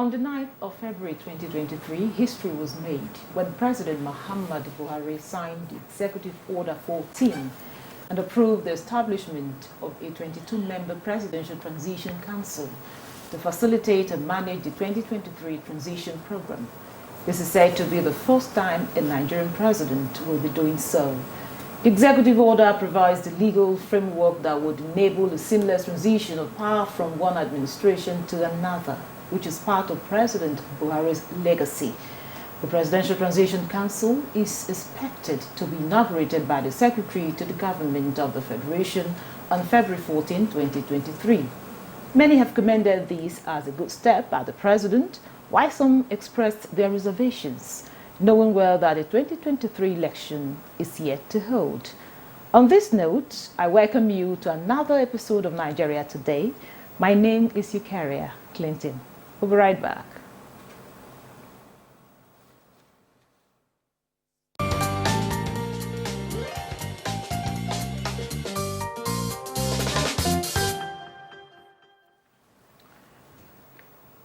On the 9th of February 2023, history was made when President Muhammadu Buhari signed the Executive Order 14 and approved the establishment of a 22-member Presidential Transition Council to facilitate and manage the 2023 transition program. This is said to be the first time a Nigerian president will be doing so. The executive order provides the legal framework that would enable a seamless transition of power from one administration to another, which is part of President Buhari's legacy. The Presidential Transition Council is expected to be inaugurated by the Secretary to the Government of the Federation on February 14, 2023. Many have commended this as a good step by the President, while some expressed their reservations, knowing well that the 2023 election is yet to hold. On this note, I welcome you to another episode of Nigeria Today. My name is Eucharia Clinton. We'll be right back.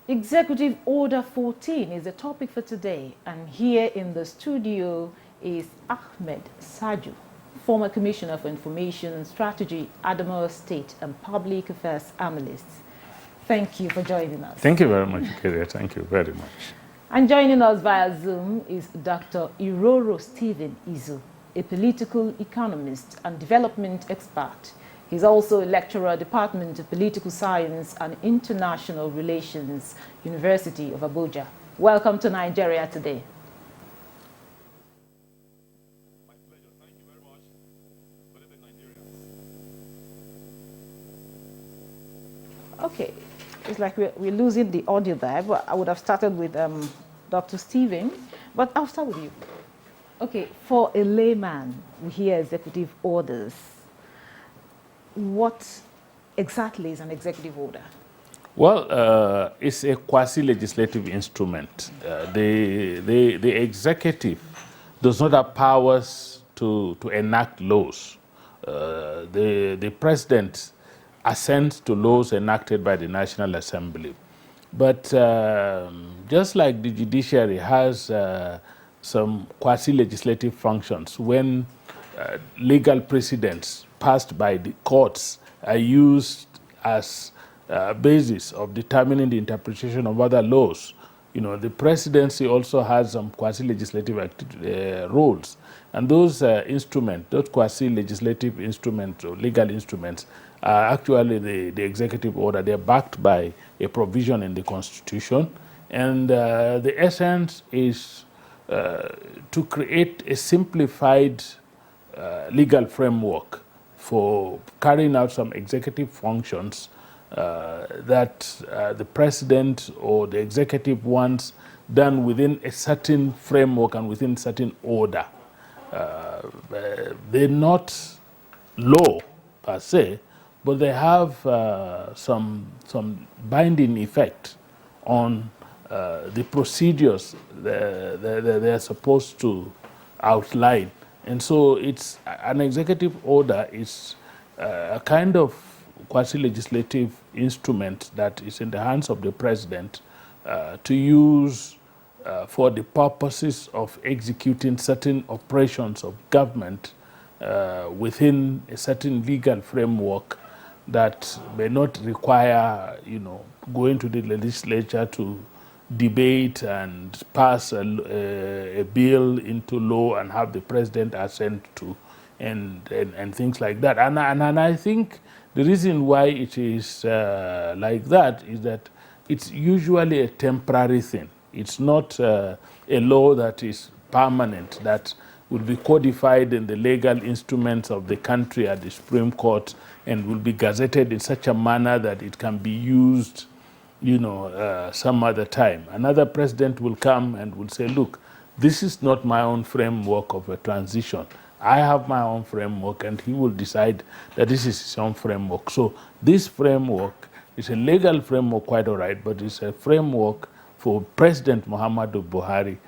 Executive Order 14 is the topic for today, and here in the studio is Ahmed Saju, former Commissioner for Information and Strategy, Adamawa State and Public Affairs Analyst. Thank you for joining us. Thank you very much, Eucharia. Thank you very much. And joining us via Zoom is Dr. Iroro Stephen Izu, a political economist and development expert. He's also a lecturer, Department of Political Science and International Relations, University of Abuja. Welcome to Nigeria Today. My pleasure. Thank you very much. Good evening, Nigerians. Okay, it's like we're losing the audio there, but I would have started with Dr. Stephen, but I'll start with you. Okay, for a layman, we hear executive orders. What exactly is an executive order? Well, it's a quasi-legislative instrument. The executive does not have powers to enact laws. The president assents to laws enacted by the National Assembly. But just like the judiciary has some quasi-legislative functions, when legal precedents passed by the courts are used as basis of determining the interpretation of other laws. You know, the presidency also has some quasi-legislative roles, and those instruments, those quasi-legislative instruments or legal instruments, are actually the executive order. They're backed by a provision in the Constitution, and the essence is to create a simplified legal framework for carrying out some executive functions that the president or the executive wants done within a certain framework and within certain order. They're not law per se, but they have some binding effect on the procedures they're supposed to outline. And so it's an executive order is a kind of quasi-legislative instrument that is in the hands of the president to use for the purposes of executing certain operations of government within a certain legal framework that may not require, going to the legislature to debate and pass a bill into law and have the president assent to, and things like that. And I think the reason why it is like that is that it's usually a temporary thing. It's not a law that is permanent, that will be codified in the legal instruments of the country at the Supreme Court and will be gazetted in such a manner that it can be used some other time. Another president will come and will say, look, this is not my own framework of a transition. I have my own framework, and he will decide that this is his own framework. So this framework is a legal framework, quite all right, but it's a framework for President Muhammadu Buhari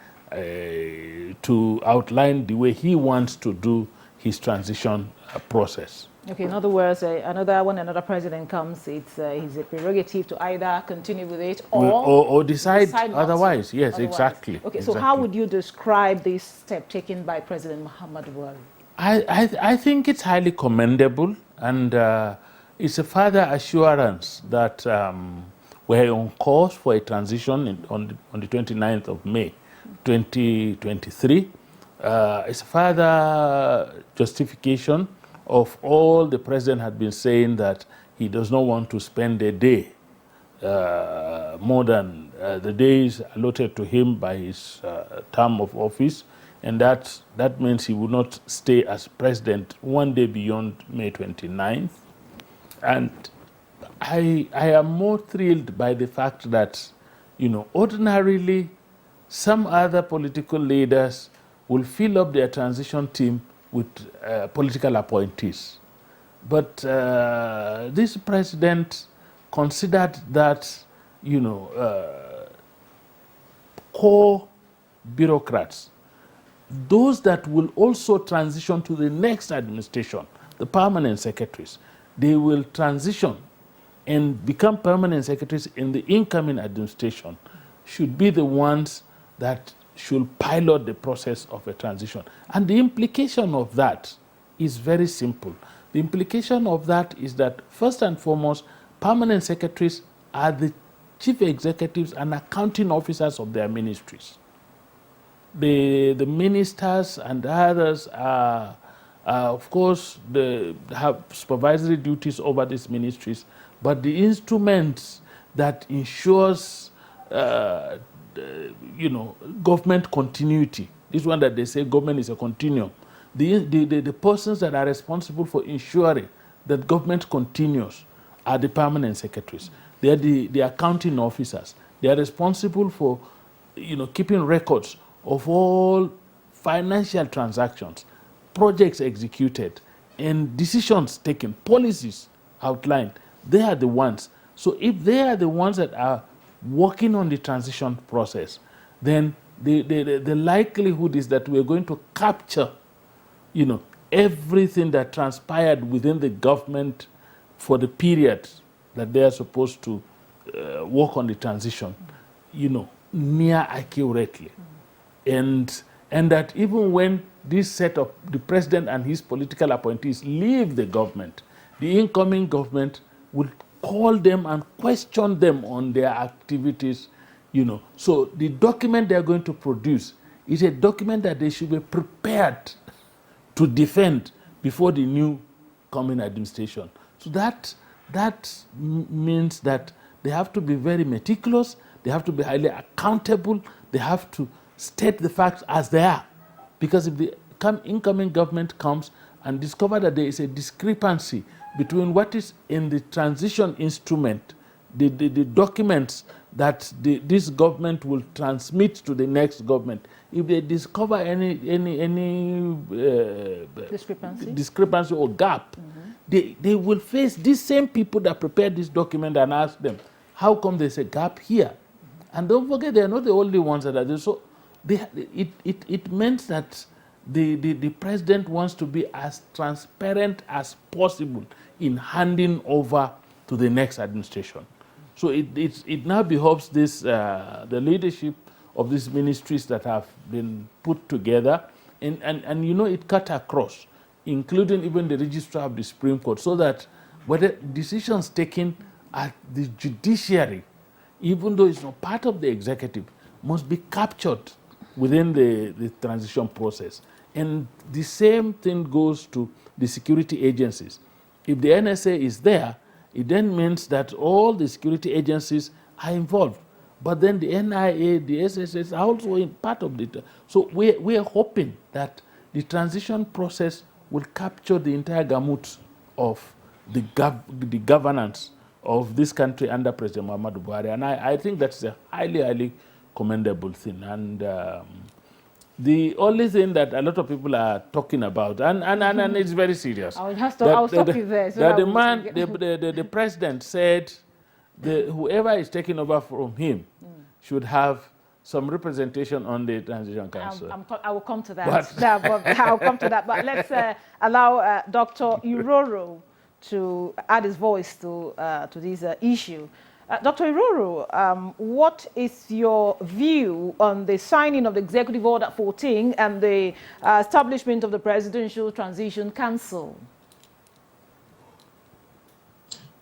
to outline the way he wants to do his transition process. Okay, in other words, another president comes, it's his prerogative to either continue with it or decide not to. otherwise. Yes, Otherwise. exactly. Okay, so exactly. how would you describe this step taken by President Muhammad Buhari? I think it's highly commendable, and it's a further assurance that we're on course for a transition on the 29th of May 2023. It's a further justification of all the president had been saying, that he does not want to spend a day more than the days allotted to him by his term of office, and that means he will not stay as president one day beyond May 29th. And I am more thrilled by the fact that, ordinarily some other political leaders will fill up their transition team with political appointees. But this president considered that, core bureaucrats, those that will also transition to the next administration, the permanent secretaries, they will transition and become permanent secretaries in the incoming administration, should be the ones that should pilot the process of a transition. And the implication of that is very simple. The implication of that is that, first and foremost, permanent secretaries are the chief executives and accounting officers of their ministries. The ministers and others are, of course, they have supervisory duties over these ministries, but the instruments that ensures government continuity, this one that they say government is a continuum, the persons that are responsible for ensuring that government continues are the permanent secretaries. They are the accounting officers. They are responsible for keeping records of all financial transactions, projects executed, and decisions taken, policies outlined. They are the ones. So if they are the ones that are working on the transition process, then the likelihood is that we're going to capture, everything that transpired within the government for the period that they are supposed to work on the transition, near accurately. And that even when this set of the president and his political appointees leave the government, the incoming government will call them and question them on their activities, So the document they are going to produce is a document that they should be prepared to defend before the new coming administration. So that means that they have to be very meticulous, they have to be highly accountable, they have to state the facts as they are. Because if the incoming government comes and discover that there is a discrepancy between what is in the transition instrument, the documents that this government will transmit to the next government, if they discover any discrepancy or gap, they will face these same people that prepared this document and ask them, how come there's a gap here? And don't forget, they are not the only ones that are there. So it means that the president wants to be as transparent as possible in handing over to the next administration. So it now behoves the leadership of these ministries that have been put together, and it cut across, including even the registrar of the Supreme Court, so that whether decisions taken at the judiciary, even though it's not part of the executive, must be captured within the transition process. And the same thing goes to the security agencies. If the NSA is there, it then means that all the security agencies are involved. But then the NIA, the SSS are also in part of it. So we are hoping that the transition process will capture the entire gamut of the governance of this country under President Muhammadu Buhari. And I think that's a highly, highly commendable thing. And the only thing that a lot of people are talking about, and it's very serious. I'll stop you there. So that the president said whoever is taking over from him should have some representation on the Transition Council. I will come to that. I'll come to that. But let's allow Dr. Iroro to add his voice to this issue. Dr. Iroro, what is your view on the signing of the Executive Order 14 and the establishment of the Presidential Transition Council?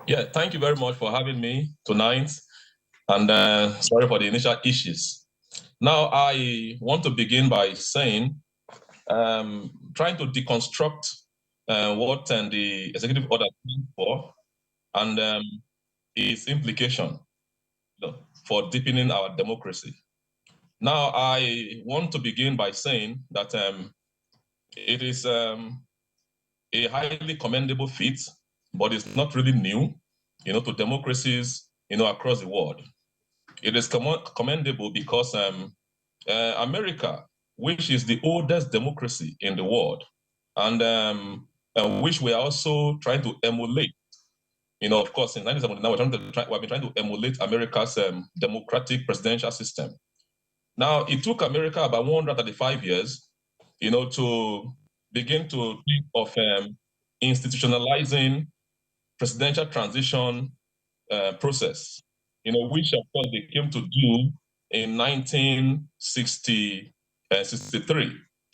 Yeah, thank you very much for having me tonight. And sorry for the initial issues. Now, I want to begin by saying, trying to deconstruct what the executive order stands for and its implication for deepening our democracy. Now, I want to begin by saying that it is a highly commendable feat, but it's not really new, to democracies, across the world. It is commendable because America, which is the oldest democracy in the world, and which we are also trying to emulate. Of course, in 1979, we've been trying to emulate America's democratic presidential system. Now, it took America about 135 years, to begin to think of institutionalizing presidential transition process, which of course they came to do in 1963,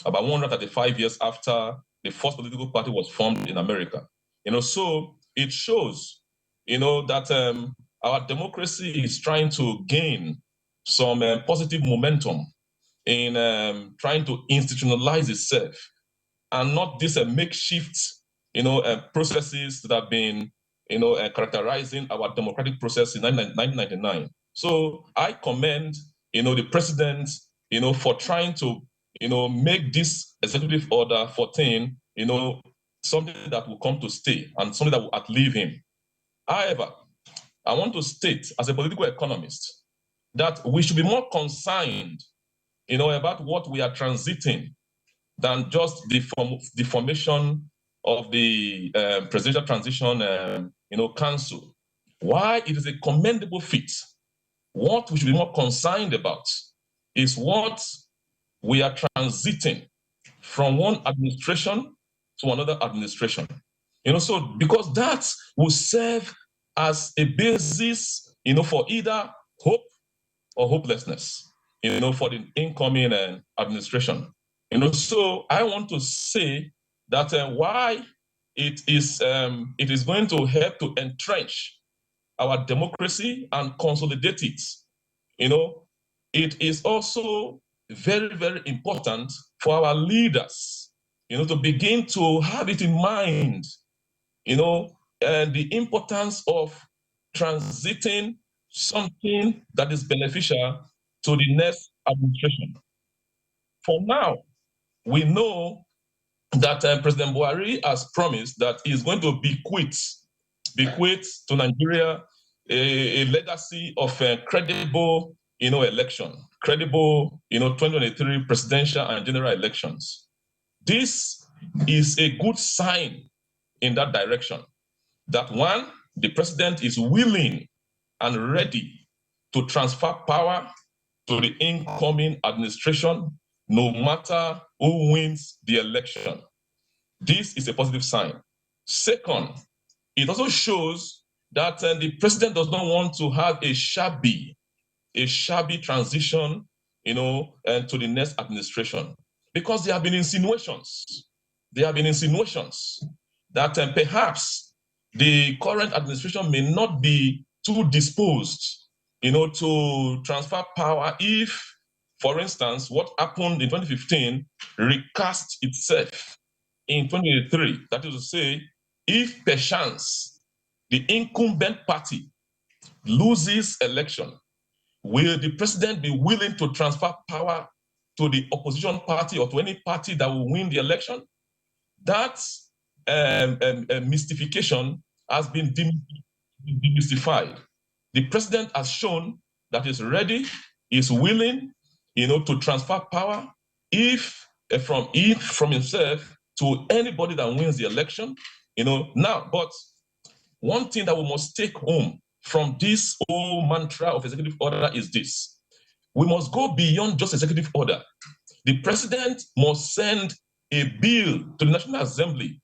about 135 years after the first political party was formed in America. So it shows, that our democracy is trying to gain some positive momentum in trying to institutionalize itself, and not this makeshift, processes that have been, characterizing our democratic process in 1999. So I commend, the president, for trying to, make this executive order 14, something that will come to stay and something that will outlive him. However, I want to state as a political economist that we should be more concerned, about what we are transiting than just the formation of the presidential transition, council. Why it is a commendable feat. What we should be more concerned about is what we are transiting from one administration to another administration. So because that will serve as a basis, for either hope or hopelessness, for the incoming administration. So I want to say that why it is going to help to entrench our democracy and consolidate it. It is also very, very important for our leaders, to begin to have it in mind, and the importance of transiting something that is beneficial to the next administration. For now, we know that President Buhari has promised that he is going to bequeath to Nigeria a legacy of credible, election, credible, 2023 presidential and general elections. This is a good sign in that direction. That one, the president is willing and ready to transfer power to the incoming administration, no matter who wins the election. This is a positive sign. Second, it also shows that the president does not want to have a shabby transition, to the next administration, because there have been insinuations. That perhaps the current administration may not be too disposed, to transfer power if, for instance, what happened in 2015 recast itself in 2023. That is to say, if perchance the incumbent party loses election, will the president be willing to transfer power to the opposition party or to any party that will win the election? That mystification has been demystified. The president has shown that he's ready, is willing, to transfer power from himself to anybody that wins the election. Now, but one thing that we must take home from this whole mantra of executive order is this: we must go beyond just executive order. The president must send a bill to the National Assembly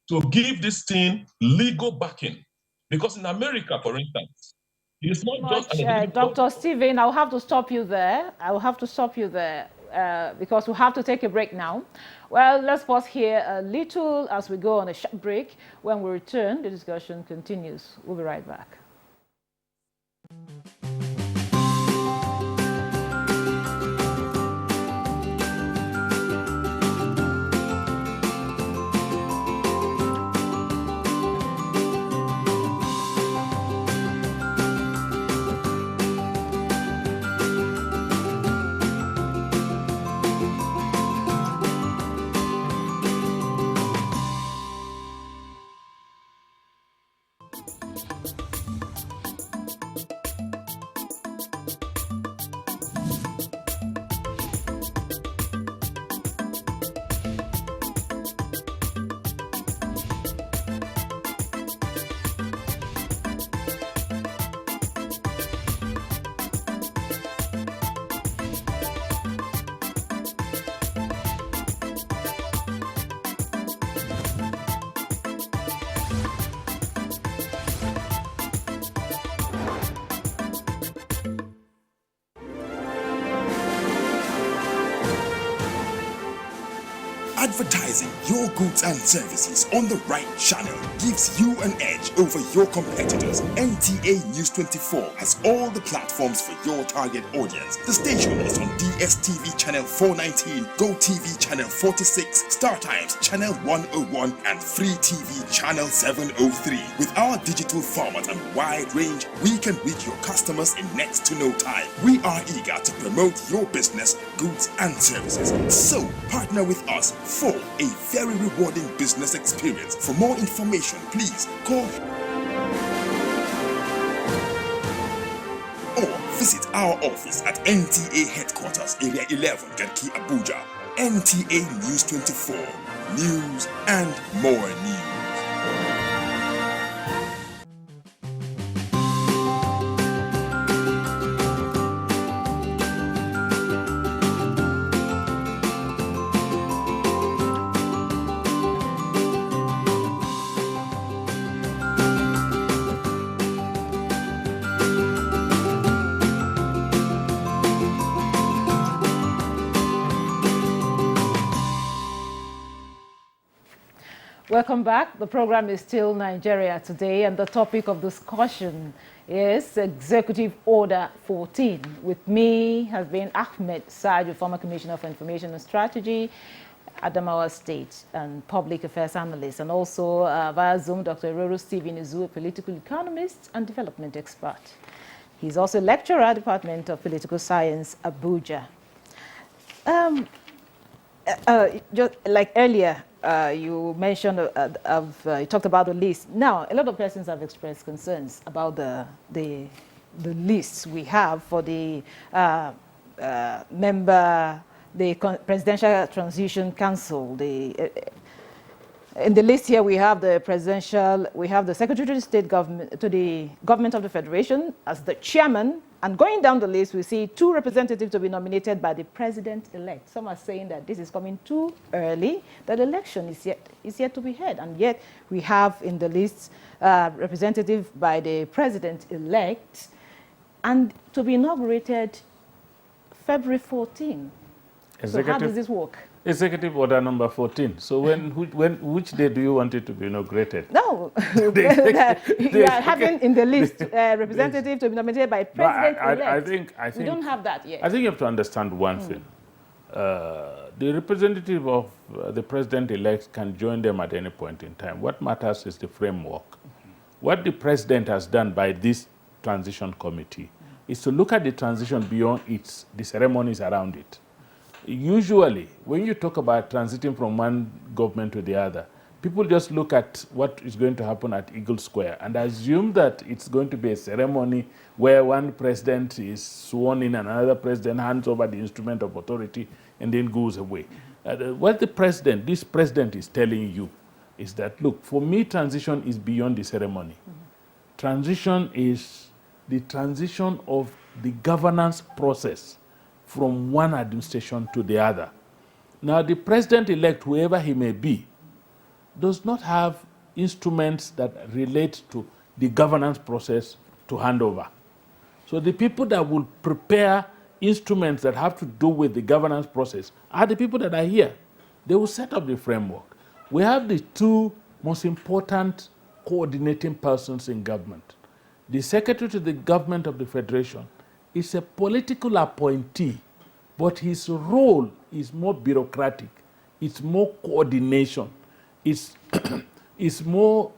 to give this thing legal backing. Because in America, for instance, it's not just an executive Dr. Stephen, I'll have to stop you there. Because we'll have to take a break now. Well, let's pause here a little as we go on a short break. When we return, the discussion continues. We'll be right back. Advertising your goods and services on the right channel gives you an edge over your competitors. NTA News 24 has all the platforms for your target audience. The station is on DSTV channel 419, GoTV channel 46, Star Times channel 101, and Free TV channel 703. With our digital format and wide range, we can reach your customers in next to no time. We are eager to promote your business, goods, and services. So partner with us for a very rewarding business experience. For more information, please call or visit our office at NTA Headquarters, Area 11, Garki, Abuja. NTA News 24. News and more news. Welcome back. The program is still Nigeria Today, and the topic of discussion is Executive Order 14. With me has been Ahmed Sajo, former Commissioner for Information and Strategy, Adamawa State and Public Affairs Analyst, and also via Zoom, Dr. Eroro Stephen Izu, a political economist and development expert. He's also a lecturer at the Department of Political Science, Abuja. Just like earlier, you mentioned, you talked about the list. Now, a lot of persons have expressed concerns about the lists we have for the Presidential Transition Council. In the list here, we have the Secretary to the State Government, to the Government of the Federation as the chairman. And going down the list, we see 2 representatives to be nominated by the president-elect. Some are saying that this is coming too early, that election is yet to be held. And yet we have in the list representative by the president-elect and to be inaugurated February 14. So how does this work? Executive Order number 14. So which day do you want it to be inaugurated? No, you are having in the list representative to be nominated by president-elect. I think we don't have that yet. I think you have to understand one thing. The representative of the president-elect can join them at any point in time. What matters is the framework. What the president has done by this transition committee is to look at the transition beyond the ceremonies around it. Usually, when you talk about transiting from one government to the other, people just look at what is going to happen at Eagle Square and assume that it's going to be a ceremony where one president is sworn in and another president hands over the instrument of authority and then goes away. What this president is telling you is that, look, for me, transition is beyond the ceremony. Transition is the transition of the governance process from one administration to the other. Now, the president-elect, whoever he may be, does not have instruments that relate to the governance process to hand over. So the people that will prepare instruments that have to do with the governance process are the people that are here. They will set up the framework. We have the two most important coordinating persons in government. The Secretary to the Government of the Federation is a political appointee, but his role is more bureaucratic. It's more coordination. It's, it's more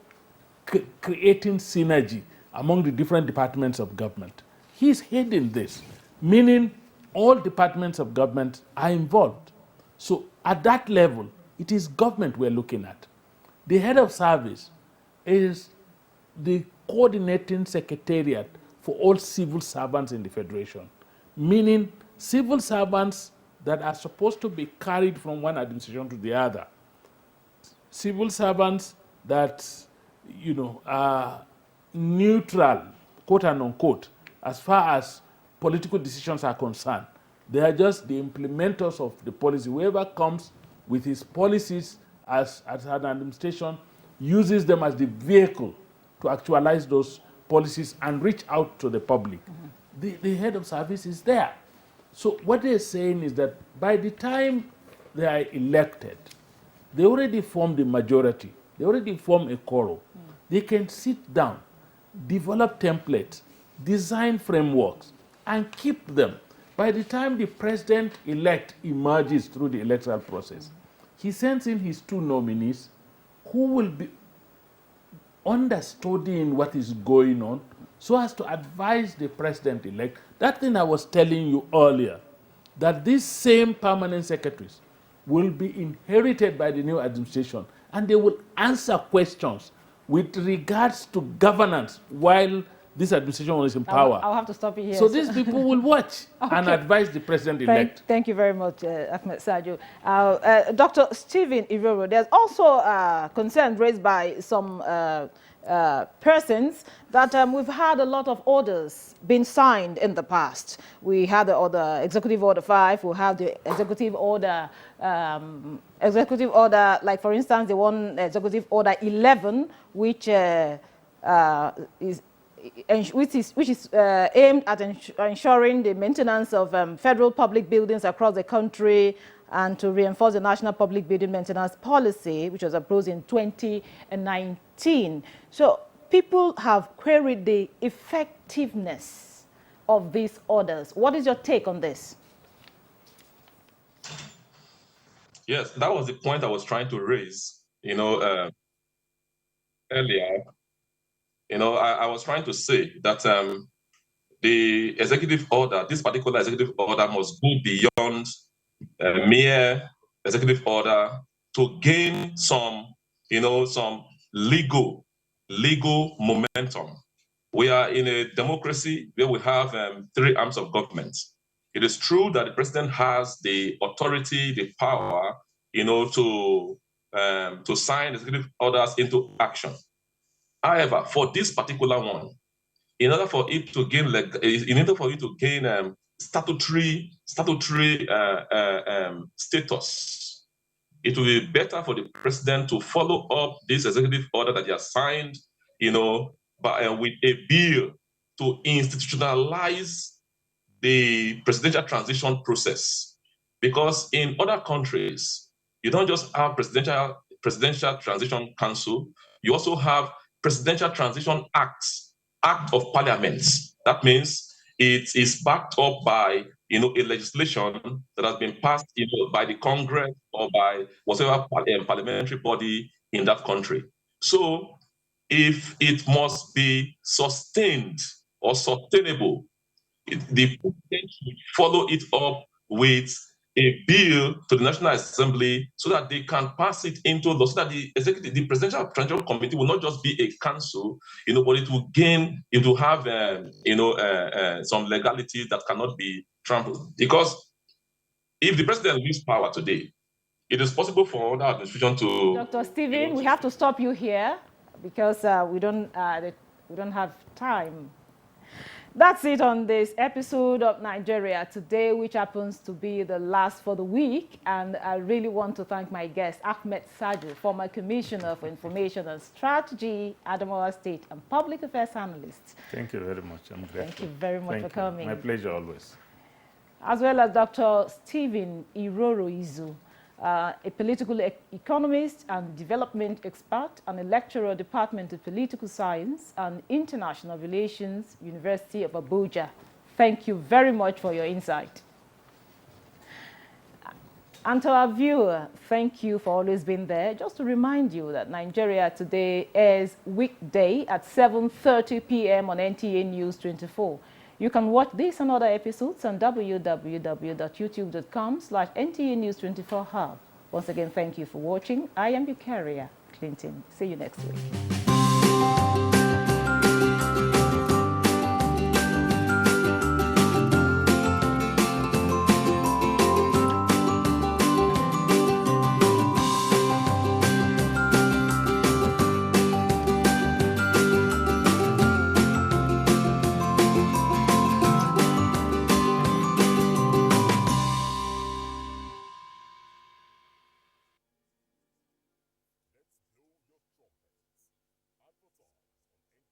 creating synergy among the different departments of government. He's heading this, meaning all departments of government are involved. So at that level, it is government we're looking at. The head of service is the coordinating secretariat for all civil servants in the Federation, meaning civil servants that are supposed to be carried from one administration to the other. Civil servants that, are neutral, quote and unquote, as far as political decisions are concerned. They are just the implementers of the policy. Whoever comes with his policies as an administration uses them as the vehicle to actualize those policies and reach out to the public. The head of service is there. So what they're saying is that by the time they are elected, they already form the majority. They already form a quorum. They can sit down, develop templates, design frameworks, and keep them. By the time the president-elect emerges through the electoral process, he sends in his two nominees who will be understudying what is going on so as to advise the president-elect. That thing I was telling you earlier, that these same permanent secretaries will be inherited by the new administration, and they will answer questions with regards to governance while this administration is in power. I'll have to stop you here. So these people will watch and advise the president-elect. Thank you very much, Ahmed Sajo. Dr. Stephen Iroro, there's also concerns raised by some persons that we've had a lot of orders being signed in the past. We had the order, Executive Order 5, we have the Executive Order, like for instance, the one Executive Order 11, which is aimed at ensuring the maintenance of federal public buildings across the country and to reinforce the National Public Building Maintenance Policy, which was approved in 2019. So people have queried the effectiveness of these orders. What is your take on this? Yes, that was the point I was trying to raise, earlier. I was trying to say that the executive order, this particular executive order must go beyond mere executive order to gain some, some legal momentum. We are in a democracy where we have three arms of government. It is true that the president has the authority, the power, to sign executive orders into action. However, for this particular one, in order for it to gain, statutory status, it will be better for the president to follow up this executive order that he has signed, with a bill to institutionalize the presidential transition process. Because in other countries, you don't just have presidential transition council, you also have presidential transition act of parliament. That means it is backed up by a legislation that has been passed by the Congress or by whatever parliamentary body in that country. So if it must be sustained or sustainable, the president should follow it up with a bill to the National Assembly so that they can pass it into law, so that the Presidential Transition Committee will not just be a council, but it will gain, it will have, some legality that cannot be trampled. Because if the president leaves power today, it is possible for other administration to. Dr. Stephen, we have to stop you here because we don't have time. That's it on this episode of Nigeria Today, which happens to be the last for the week. And I really want to thank my guest, Ahmed Sajo, former Commissioner for Information and Strategy, Adamawa State, and Public Affairs Analyst. Thank you very much. I'm grateful. Thank you very much for coming. My pleasure always. As well as Dr. Stephen Iroro Izu, a political economist and development expert and a lecturer, Department of Political Science and International Relations, University of Abuja. Thank you very much for your insight. And to our viewer, thank you for always being there. Just to remind you that Nigeria Today airs weekday at 7:30 p.m. on NTA News 24. You can watch this and other episodes on www.youtube.com/NTA News 24 Hub. Once again, thank you for watching. I am your carrier, Clinton. See you next week.